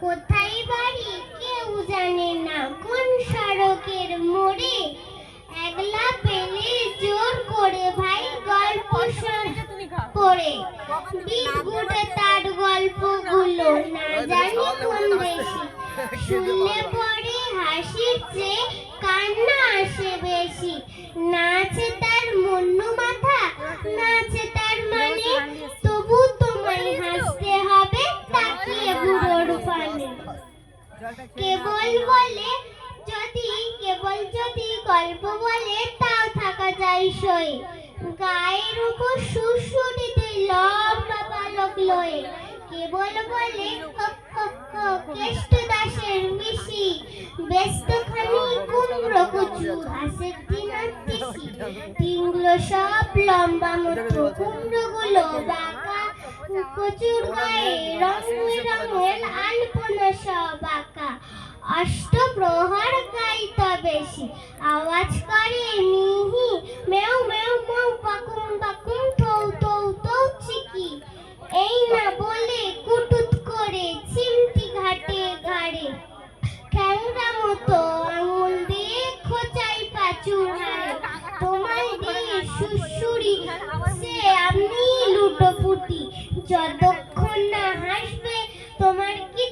কোথায় বাড়ি কেউ জানে না, কোন সড়কের মোড়ে। একলা পেলে জোর করে ভাই গল্প পড়ে। বিটগুটে তার গল্পগুলো না জানি কোন দেশি। শুনলে পরে হাসির চেয়ে কান্না আসে বেশি। না আছে তার মন্নু মাথা, না আছে তার মানে, তবু তোমায় হাসতে হবে তাকিয়ে বুড়োর পানে। কেবল যদি গল্প বলে তাও থাকা যায় সয়ে। গায়ের উপর সুরসুরিতে লম্বা পালক লয়ে। কেবল বলে কেষ্ট দাসের মিশি, ব্যস্ত খানি কুমড়ো কচু ঘাসের দিন আনতেছি। দিনগুলো সব লম্বা মতো, কুমড়োগুলো বাঁকা, কচুর গায়ে রং বেরঙের আলপনা সব আঁকা। অষ্টপ্রহর গাইতে বেশি, আওয়াজ করে মিহি, মেউ মেউ মেউ পাকুম পাকুম থৌ থৌ থৌ চিকি। এই না বলে কুটুত করে চিমটি ঘাটে ঘাড়ে। খ্যাংরা মতো আঙুল দিয়ে খোঁচাই পাঁচুর হাড়ে। তোমায় দিয়ে সুড়সুড়ি সে আপনি লুটোপুটি, যতক্ষণ না হাসবে তোমার কি